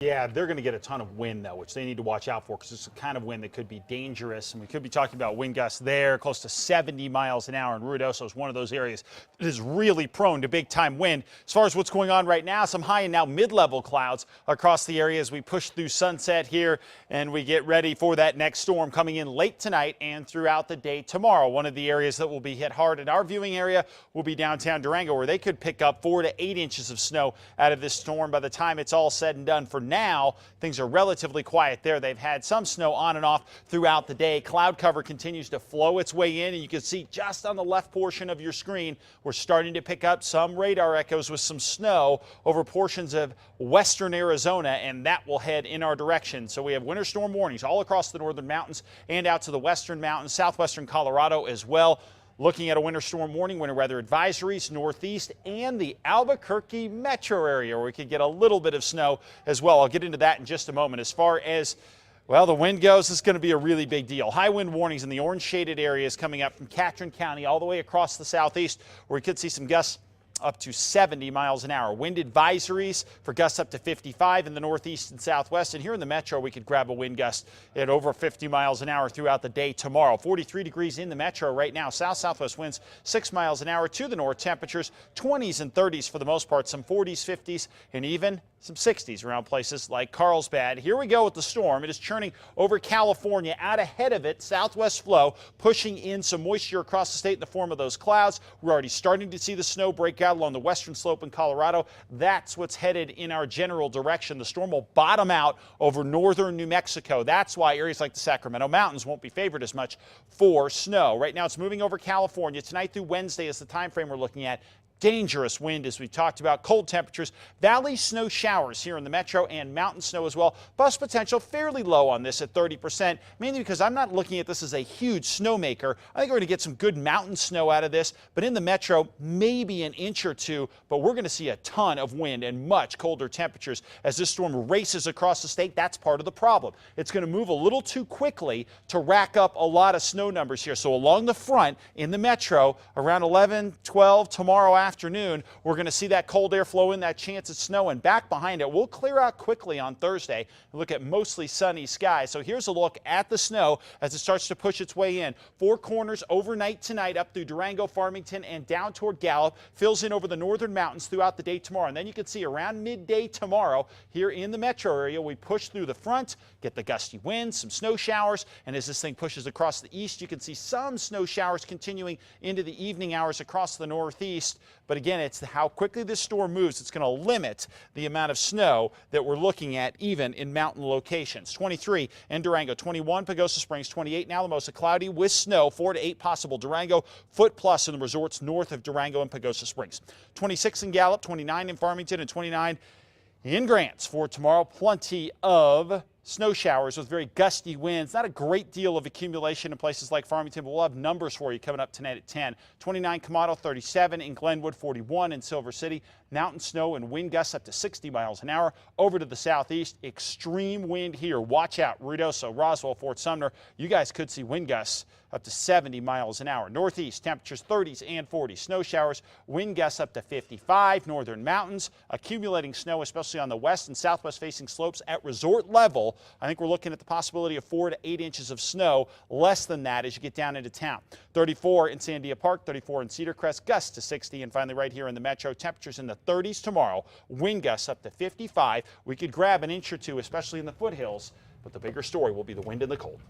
Yeah, they're going to get a ton of wind, though, which they need to watch out for because it's the kind of wind that could be dangerous. And we could be talking about wind gusts there close to 70 miles an hour. And Ruidoso is one of those areas that is really prone to big-time wind. As far as what's going on right now, some high and now mid-level clouds across the area as we push through sunset here and we get ready for that next storm coming in late tonight and throughout the day tomorrow. One of the areas that will be hit hard in our viewing area will be downtown Durango, where they could pick up 4 to 8 inches of snow out of this storm by the time it's all said and done. For now, things are relatively quiet there. They've had some snow on and off throughout the day. Cloud cover continues to flow its way in, and you can see just on the left portion of your screen, we're starting to pick up some radar echoes with some snow over portions of western Arizona, and that will head in our direction. So we have winter storm warnings all across the northern mountains and out to the western mountains, southwestern Colorado as well. Looking at a winter storm warning, winter weather advisories, northeast and the Albuquerque metro area, where we could get a little bit of snow as well. I'll get into that in just a moment. As far as, well, the wind goes, it's going to be a really big deal. High wind warnings in the orange shaded areas coming up from Catron County all the way across the southeast, where we could see some gusts up to 70 miles an hour. Wind advisories for gusts up to 55 in the northeast and southwest. And here in the metro, we could grab a wind gust at over 50 miles an hour throughout the day tomorrow. 43 degrees in the metro right now. South-southwest winds 6 miles an hour to the north. Temperatures 20s and 30s for the most part. Some 40s, 50s, and even some 60s around places like Carlsbad. Here we go with the storm. It is churning over California. Out ahead of it, southwest flow pushing in some moisture across the state in the form of those clouds. We're already starting to see the snow break out along the western slope in Colorado. That's what's headed in our general direction. The storm will bottom out over northern New Mexico. That's why areas like the Sacramento Mountains won't be favored as much for snow. Right now it's moving over California. Tonight through Wednesday is the time frame we're looking at. Dangerous wind, as we talked about, cold temperatures, valley snow showers here in the metro and mountain snow as well. Bust potential fairly low on this at 30%, mainly because I'm not looking at this as a huge snowmaker. I think we're going to get some good mountain snow out of this, but in the metro, maybe an inch or two, but we're going to see a ton of wind and much colder temperatures as this storm races across the state. That's part of the problem. It's going to move a little too quickly to rack up a lot of snow numbers here. So along the front in the metro, around 11, 12 tomorrow afternoon, we're going to see that cold air flow in, that chance of snow, and back behind it, we'll clear out quickly on Thursday and look at mostly sunny skies. So here's a look at the snow as it starts to push its way in. Four Corners overnight tonight up through Durango, Farmington, and down toward Gallup. Fills in over the northern mountains throughout the day tomorrow. And then you can see around midday tomorrow here in the metro area, we push through the front, get the gusty winds, some snow showers, and as this thing pushes across the east, you can see some snow showers continuing into the evening hours across the northeast. But again, it's how quickly this storm moves. It's going to limit the amount of snow that we're looking at, even in mountain locations. 23 in Durango, 21 Pagosa Springs, 28 in Alamosa, cloudy with snow, 4 to 8 possible. Durango, foot plus in the resorts north of Durango and Pagosa Springs. 26 in Gallup, 29 in Farmington, and 29 in Grants for tomorrow. Plenty of snow showers with very gusty winds. Not a great deal of accumulation in places like Farmington, but we'll have numbers for you coming up tonight at 10. 29 Camado, 37 in Glenwood, 41 in Silver City. Mountain snow and wind gusts up to 60 miles an hour. Over to the southeast, extreme wind here. Watch out, Ruidoso, Roswell, Fort Sumner. You guys could see wind gusts up to 70 miles an hour. Northeast, temperatures 30s and 40s. Snow showers, wind gusts up to 55. Northern mountains, accumulating snow, especially on the west and southwest facing slopes at resort level. I think we're looking at the possibility of 4 to 8 inches of snow, less than that as you get down into town. 34 in Sandia Park, 34 in Cedar Crest, gusts to 60, and finally right here in the metro, temperatures in the 30s tomorrow, wind gusts up to 55. We could grab an inch or two, especially in the foothills, but the bigger story will be the wind and the cold.